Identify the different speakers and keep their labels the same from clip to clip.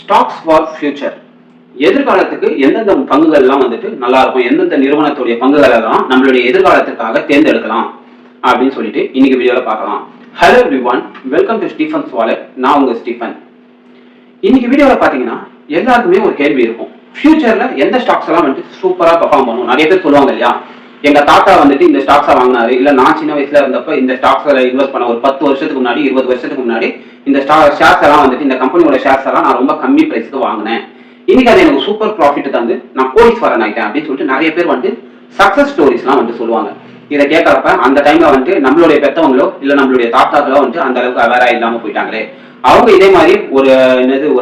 Speaker 1: Stocks for future. எதிர்காலத்துக்கு எந்தெந்த பங்குகள் எல்லாம் வந்துட்டு நல்லா இருக்கும், எந்தெந்த நிறுவனத்துடைய பங்குகள் எல்லாம் நம்மளுடைய எதிர்காலத்துக்காக தேர்ந்தெடுக்கலாம் அப்படின்னு சொல்லிட்டு இன்னைக்கு வீடியோல பார்க்கலாம். Hello everyone, welcome to Stephen's wallet. நான் உங்க ஸ்டீஃபன். இன்னைக்கு வீடியோல பாத்தீங்கன்னா எல்லாருக்குமே ஒரு கேள்வி இருக்கும், ஃபியூச்சர்ல எந்த ஸ்டாக்ஸ் எல்லாம் வந்துட்டு சூப்பரா பெர்ஃபார்ம் பண்ணும். நிறைய பேர் சொல்லுவாங்க இல்லையா, எங்க தாத்தா வந்துட்டு இந்த ஸ்டாக்ஸை வாங்கினாரு, இல்ல நான் சின்ன வயசுல இருந்தப்ப இந்த ஸ்டாக்ஸ்ல இன்வெஸ்ட் பண்ண ஒரு 10 வருஷத்துக்கு முன்னாடி 20 வருஷத்துக்கு முன்னாடி இந்த ஷேர்ஸ் எல்லாம் வந்துட்டு இந்த கம்பெனியோட ஷேர்ஸ் எல்லாம் நான் ரொம்ப கம்மி பிரைஸ்க்கு வாங்கினேன், இன்னைக்கு அது எனக்கு சூப்பர் ப்ராஃபிட் தந்து நான் கோடீஸ்வரன் ஆயிட்டேன் அப்படின்னு சொல்லிட்டு நிறைய பேர் வந்துட்டு சக்சஸ் ஸ்டோரிஸ் எல்லாம் வந்துட்டு சொல்லுவாங்க. இதை கேட்கறப்ப அந்த டைம்ல வந்துட்டு நம்மளுடைய பெத்தவங்களோ இல்ல நம்மளுடைய தாத்தாக்களோ வந்துட்டு அந்த அளவுக்கு அவேரா இல்லாம போயிட்டாங்களே, அவங்க இதே மாதிரி ஒரு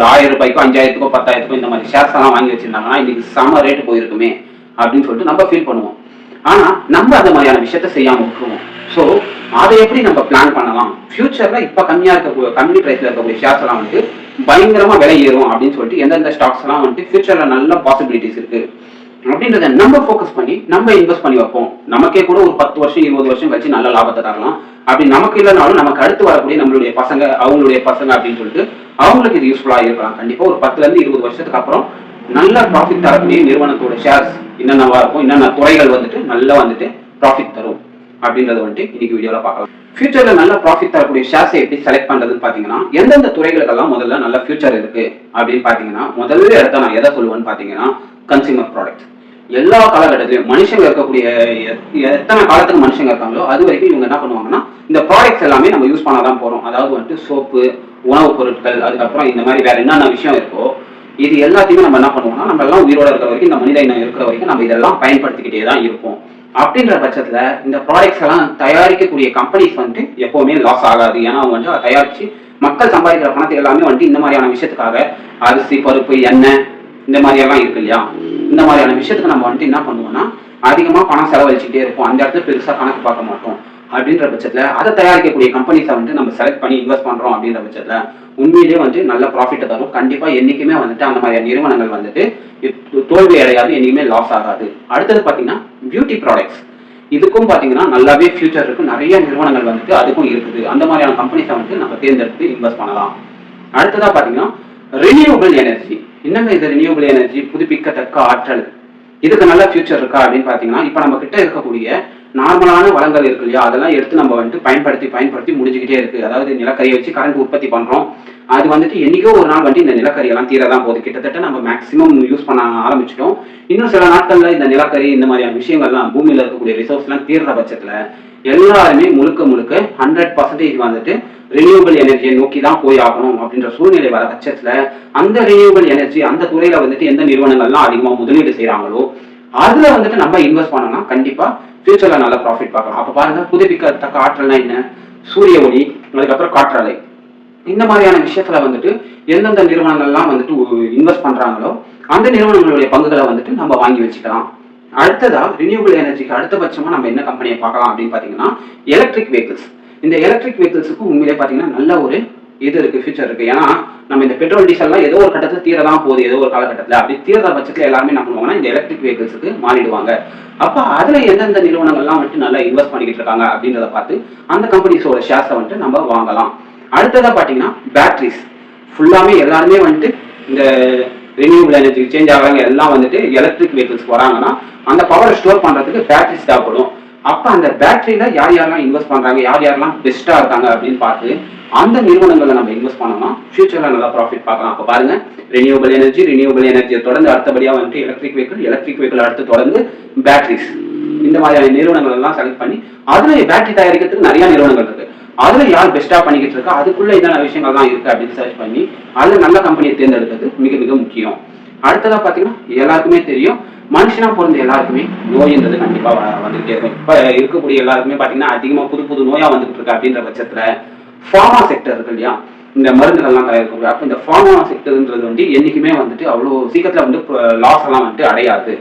Speaker 1: 1000 ரூபாய்க்கோ 5000க்கோ 10,000க்கோ இந்த மாதிரி ஷேர்ஸ் எல்லாம் வாங்கி வச்சிருந்தாங்கன்னா இன்னைக்கு செம ரேட்டு போயிருக்குமே அப்படின்னு சொல்லிட்டு நம்ம ஃபீல் பண்ணுவோம். ஆனா நம்ம அந்த மாதிரியான விஷயத்த செய்யாம விட்டுருவோம். ஸோ அதை எப்படி நம்ம பிளான் பண்ணலாம், ஃபியூச்சர்ல இப்ப கம்மி பிரைஸ்ல இருக்கக்கூடிய ஷேர்ஸ் எல்லாம் வந்துட்டு பயங்கரமா விலை ஏறும் அப்படின்னு சொல்லிட்டு எந்தெந்த ஸ்டாக்ஸ் எல்லாம் வந்துட்டு ஃபியூச்சர்ல நல்ல பாசிபிலிட்டிஸ் இருக்கு அப்படின்றத நம்ம ஃபோக்கஸ் பண்ணி நம்ம இன்வெஸ்ட் பண்ணி வைப்போம். நமக்கே கூட ஒரு 10 வருஷம் 20 வருஷம் கழிச்சு நல்ல லாபத்தை தரலாம். அப்படி நமக்கு இல்லைனாலும் நமக்கு அடுத்து வரக்கூடிய நம்மளுடைய பசங்க, அவங்களுடைய பசங்க அப்படின்னு சொல்லிட்டு அவங்களுக்கு இது யூஸ்ஃபுல்லா இருக்கலாம். கண்டிப்பா ஒரு 10ல இருந்து 20 வருஷத்துக்கு அப்புறம் நல்ல ப்ராஃபிட் தரக்கூடிய நிறுவனத்தோட ஷேர்ஸ் என்னென்னவா இருக்கும், என்னென்ன துறைகள் வந்துட்டு நல்லா வந்துட்டு ப்ராஃபிட் தரும் அப்படின்றத வந்துட்டு இன்னைக்கு வீடியோல பார்க்கலாம். ஃபியூச்சர்ல நல்ல ப்ராஃபிட் தரக்கூடிய ஷேர்ஸை எப்படி செலக்ட் பண்றதுன்னு பாத்தீங்கன்னா, எந்தெந்த துறைகளுக்கெல்லாம் முதல்ல நல்ல ஃபியூச்சர் இருக்கு அப்படின்னு பாத்தீங்கன்னா, முதல்ல இடத்த நான் எதை சொல்லுவேன்னு பாத்தீங்கன்னா கன்சியூமர் ப்ராடக்ட்ஸ். எல்லா காலகட்டத்திலையும் மனுஷங்க இருக்கக்கூடிய எத்தனை காலத்துக்கு மனுஷங்க இருக்காங்களோ அது வரைக்கும் இவங்க என்ன பண்ணுவாங்கன்னா இந்த ப்ராடக்ட்ஸ் எல்லாமே நம்ம யூஸ் பண்ணாதான் போறோம். அதாவது வந்துட்டு சோப்பு, உணவுப் பொருட்கள், அதுக்கப்புறம் இந்த மாதிரி வேற என்னென்ன விஷயம் இருக்கோ இது எல்லாத்தையுமே நம்ம என்ன பண்ணுவோம்னா நம்ம எல்லாம் உயிரோட இருக்கிற வரைக்கும், இந்த மனித இனம் இருக்கிற வரைக்கும் நம்ம இதெல்லாம் பயன்படுத்திக்கிட்டே தான் இருப்போம். அப்படின்ற பட்சத்துல இந்த ப்ராடக்ட்ஸ் எல்லாம் தயாரிக்கக்கூடிய கம்பெனிஸ் வந்துட்டு எப்பவுமே லாஸ் ஆகாது. ஏன்னா அவங்க வந்து தயாரிச்சு மக்கள் சம்பாதிக்கிற பணத்தை எல்லாமே வந்துட்டு இந்த மாதிரியான விஷயத்துக்காக அரிசி, பருப்பு, எண்ணெய் இந்த மாதிரி எல்லாம் இருக்கு இல்லையா, இந்த மாதிரியான விஷயத்துக்கு நம்ம வந்துட்டு என்ன பண்ணுவோம்னா அதிகமா பணம் செலவழிச்சுட்டே இருப்போம். அந்த இடத்துல பெருசா கணக்கு பார்க்க மாட்டோம். அப்படின்ற பட்சத்துல அதை தயாரிக்கக்கூடிய கம்பெனிஸை வந்துட்டு நம்ம செலக்ட் பண்ணி இன்வெஸ்ட் பண்றோம் அப்படின்ற பட்சத்துல உண்மையிலேயே வந்து நல்ல ப்ராஃபிட் தரும். கண்டிப்பா என்னைக்குமே வந்துட்டு அந்த மாதிரியான நிறுவனங்கள் வந்துட்டு தோல்வி அடையாது, என்னைக்குமே லாஸ் ஆகாது. அடுத்தது பாத்தீங்கன்னா பியூட்டி ப்ராடக்ட்ஸ். இதுக்கும் பாத்தீங்கன்னா நல்லாவே ஃபியூச்சர் இருக்கு. நிறைய நிறுவனங்கள் வந்துட்டு அதுக்கும் இருக்குது. அந்த மாதிரியான கம்பெனிஸை வந்துட்டு நம்ம தேர்ந்தெடுத்து இன்வெஸ்ட் பண்ணலாம். அடுத்ததா பாத்தீங்கன்னா ரினியூவபிள் எனர்ஜி. என்னங்க இது ரினியூவபிள் எனர்ஜி, புதுப்பிக்கத்தக்க ஆற்றல், இதுக்கு நல்ல ஃபியூச்சர் இருக்கா அப்படின்னு பாத்தீங்கன்னா, இப்ப நம்ம கிட்ட இருக்கக்கூடிய நார்மலான வளங்கள் இருக்கு இல்லையா, அதெல்லாம் எடுத்து நம்ம வந்துட்டு பயன்படுத்தி முடிஞ்சுக்கிட்டே இருக்கு. அதாவது நிலக்கரியை வச்சு கரண்ட் உற்பத்தி பண்றோம். அது வந்துட்டு என்னைக்கோ ஒரு நாள் வந்துட்டு இந்த நிலக்கரி எல்லாம் தீரதான் போகுது. கிட்டத்தட்ட நம்ம மேக்சிமம் யூஸ் பண்ண ஆரம்பிச்சிட்டோம். இன்னும் சில நாட்கள்ல இந்த நிலக்கரி இந்த மாதிரியான விஷயங்கள்லாம் பூமியில இருக்கக்கூடிய ரிசோர்ஸ் எல்லாம் தீர்ற பட்சத்துல எல்லாருமே முழுக்க 100% வந்துட்டு ரினியூவபிள் எனர்ஜியை நோக்கி தான் போய் ஆகணும் அப்படின்ற சூழ்நிலை வர பட்சத்துல அந்த ரினியூவபிள் எனர்ஜி அந்த துறையில வந்துட்டு எந்த நிறுவனங்கள்லாம் அதிகமா முதலீடு செய்யறாங்களோ அதுல வந்துட்டு நம்ம இன்வெஸ்ட் பண்ணோம்னா கண்டிப்பா ஃபியூச்சர்ல நல்ல ப்ராஃபிட் பார்க்கலாம். அப்ப பாருங்க, புதுப்பிக்கத்தக்க ஆற்றல்னா என்ன, சூரிய ஒளி, அதுக்கப்புறம் காற்றாலை, இந்த மாதிரியான விஷயத்துல வந்துட்டு எந்தெந்த நிறுவனங்கள்லாம் வந்துட்டு இன்வெஸ்ட் பண்றாங்களோ அந்த நிறுவனங்களுடைய பங்குகளை வந்துட்டு நம்ம வாங்கி வச்சுக்கலாம். அடுத்ததா ரினியூவபிள் எனர்ஜிக்கு அடுத்தபட்சமா நம்ம என்ன கம்பெனியை பார்க்கலாம் அப்படின்னு பாத்தீங்கன்னா எலக்ட்ரிக் வெஹிக்கிள்ஸ். இந்த எலக்ட்ரிக் வெஹிக்கிள்ஸுக்கு உண்மையிலே பாத்தீங்கன்னா நல்ல ஒரு இது இருக்கு, ஃபியூச்சர் இருக்கு. ஏன்னா நம்ம இந்த பெட்ரோல் டீசல்லாம் ஏதோ ஒரு கட்டத்துல தீரதான் போகுது, ஏதோ ஒரு காலகட்டத்துல. அப்படி தீர்ற பட்சத்துல எல்லாருமே என்ன பண்ணுவாங்கன்னா இந்த எலக்ட்ரிக் வெஹிக்கிள்ஸுக்கு மாறிடுவாங்க. அப்ப அதுல எந்தெந்த நிறுவனங்கள்லாம் வந்துட்டு நல்லா இன்வெஸ்ட் பண்ணிக்கிட்டு இருக்காங்க அப்படின்றத பார்த்து அந்த கம்பெனிஸோட ஷேர்ஸை வந்துட்டு நம்ம வாங்கலாம். அடுத்ததா பாத்தீங்கன்னா பேட்டரிஸ். ஃபுல்லாமே எல்லாருமே வந்துட்டு இந்த ரினியூவபிள் எனர்ஜி சேஞ்ச் ஆகிறாங்க, எல்லாம் வந்துட்டு எலக்ட்ரிக் வெஹிக்கிள்ஸ் வராங்கன்னா அந்த பவரை ஸ்டோர் பண்றதுக்கு பேட்டரிஸ் தேவைப்படும். அப்ப அந்த பேட்டரியில யாரெல்லாம் இன்வெஸ்ட் பண்றாங்க, யாரெல்லாம் பெஸ்டா இருக்காங்க அப்படின்னு பார்த்து அந்த நிறுவனங்களை நம்ம இன்வெஸ்ட் பண்ணோம்னா ஃபியூச்சர்ல நல்லா ப்ராஃபிட் பார்க்கலாம். அப்ப பாருங்க, ரினியூவபிள் எனர்ஜியை தொடர்ந்து அடுத்தபடியா வந்துட்டு எலக்ட்ரிக் வெஹிக்கிள் அடுத்து தொடர்ந்து பேட்டரிஸ், இந்த மாதிரியான நிறுவனங்கள் எல்லாம் செலக்ட் பண்ணி அதுல பேட்டரி தயாரிக்கிறதுக்கு நிறைய நிறுவனங்கள் இருக்கு. அதுல யார் பெஸ்டா பண்ணிக்கிட்டு இருக்கா, அதுக்குள்ள என்னென்ன விஷயங்கள் தான் இருக்கு அப்படின்னு சர்ச் பண்ணி அதுல நல்ல கம்பெனியை தேர்ந்தெடுக்கிறது மிக முக்கியம். அடுத்ததா பாத்தீங்கன்னா எல்லாருக்குமே தெரியும், மனுஷனா பிறந்த எல்லாருக்குமே நோய்ன்றது கண்டிப்பா வந்துகிட்டே இருக்கும். இப்ப இருக்கக்கூடிய எல்லாருக்குமே பாத்தீங்கன்னா அதிகமா புது நோயா வந்துகிட்டு இருக்கு. அப்படின்ற பட்சத்துல ஃபார்மா செக்டர் இருக்கு இல்லையா, இந்த மருந்துகள்லாம் தயாரிக்கக்கூடிய, அப்ப இந்த ஃபார்மா செக்டர்ன்றது வந்து என்னைக்குமே வந்துட்டு அவ்வளவு சீக்கிரத்துல வந்து லாஸ் எல்லாம் வந்துட்டு அடையாது.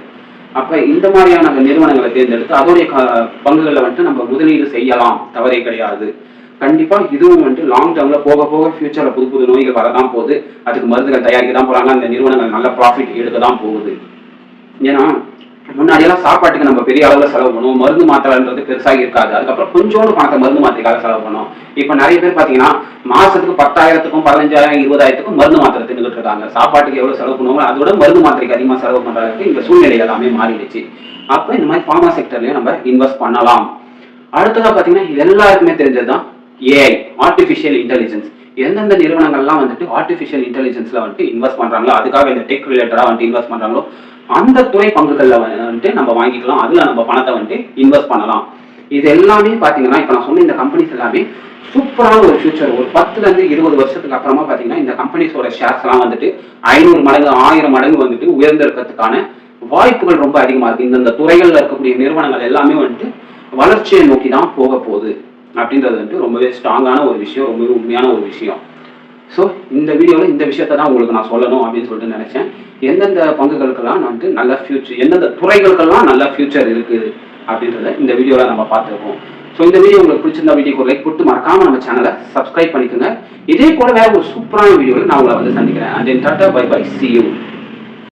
Speaker 1: அப்ப இந்த மாதிரியான நிறுவனங்களை தேர்ந்தெடுத்து அதோடைய பங்குகளை வந்துட்டு நம்ம முதலீடு செய்யலாம், தவறே கிடையாது. கண்டிப்பா இதுவும் வந்துட்டு லாங் டேர்ம்ல போக ஃபியூச்சர்ல புது நோய்கள் வரதான் போகுது, அதுக்கு மருந்துகள் தயாரிக்க தான் போறாங்க, அந்த நிறுவனங்கள் நல்ல ப்ராஃபிட் எடுக்க தான் போகுது. ஏன்னா முன்னாடியெல்லாம் சாப்பாட்டுக்கு நம்ம பெரிய அளவில் செலவு பண்ணுவோம், மருந்து மாத்திரைன்றது பெருசாக இருக்காது. அதுக்கப்புறம் கொஞ்சோண்டு பணத்தை மருந்து மாத்திரைக்காக செலவு பண்ணோம். இப்போ நிறைய பேர் பார்த்தீங்கன்னா மாசத்துக்கு 10,000க்கும் 15,000 20,000க்கும் மருந்து மாத்திரை தின்னுட்டு இருக்காங்க. சாப்பாட்டுக்கு எவ்வளவு செலவு பண்ணுவாங்க அதோட மருந்து மாத்திரைக்கு அதிகமாக செலவு பண்ற அளவுக்கு இந்த சூழ்நிலை எல்லாமே மாறிடுச்சு. அப்போ இந்த மாதிரி ஃபார்மா செக்டர்லயும் நம்ம இன்வெஸ்ட் பண்ணலாம். அடுத்ததா பார்த்தீங்கன்னா இது எல்லாருக்குமே தெரிஞ்சதுதான் ஏஐ, ஆர்டிஃபிஷியல் இன்டெலிஜென்ஸ். எந்தெந்த நிறுவனங்கள்லாம் வந்துட்டு ஆர்டிஃபிஷியல் இன்டெலிஜென்ஸ்ல வந்துட்டு இன்வெஸ்ட் பண்றாங்களோ, அதுக்காக இந்த டெக் ரிலேட்டடா வந்துட்டு இன்வெஸ்ட் பண்றாங்களோ அந்த துறை பங்குகள்ல வந்துட்டு நம்ம வாங்கிக்கலாம். அதுல நம்ம பணத்தை வந்துட்டு இன்வெஸ்ட் பண்ணலாம். இது எல்லாமே பாத்தீங்கன்னா இப்ப நான் சொன்ன இந்த கம்பெனிஸ் எல்லாமே சூப்பரான ஒரு ஃபியூச்சர். ஒரு 10ல இருந்து 20 வருஷத்துக்கு அப்புறமா பாத்தீங்கன்னா இந்த கம்பெனிஸோட ஷேர்ஸ் எல்லாம் வந்துட்டு 500 மடங்கு 1000 மடங்கு வந்துட்டு உயர்ந்திருக்கிறதுக்கான வாய்ப்புகள் ரொம்ப அதிகமா இருக்கு. இந்த துறைகள்ல இருக்கக்கூடிய நிறுவனங்கள் எல்லாமே வந்துட்டு வளர்ச்சியை நோக்கி தான் போக போகுது அப்படின்றது வந்துட்டு ரொம்பவே ஸ்ட்ராங்கான ஒரு விஷயம், ரொம்பவே உண்மையான ஒரு விஷயம். ஸோ இந்த வீடியோவில் இந்த விஷயத்தை தான் உங்களுக்கு நான் சொல்லணும் அப்படின்னு சொல்லிட்டு நினைச்சேன். எந்தெந்த பங்குகளுக்கெல்லாம் வந்துட்டு நல்ல ஃபியூச்சர், எந்தெந்த துறைகளுக்கெல்லாம் நல்ல ஃபியூச்சர் இருக்குது அப்படின்றத இந்த வீடியோவில் நம்ம பார்த்துருக்கோம். ஸோ இந்த வீடியோ உங்களுக்கு பிடிச்சிருந்தா வீடியோக்கு லைக் போட்டு மறக்காம நம்ம சேனலை சப்ஸ்கிரைப் பண்ணிக்கோங்க. இதே போல வேற ஒரு சூப்பரான வீடியோவில் நான் உங்களை வந்து சந்திக்கிறேன். And tata bye bye, see you.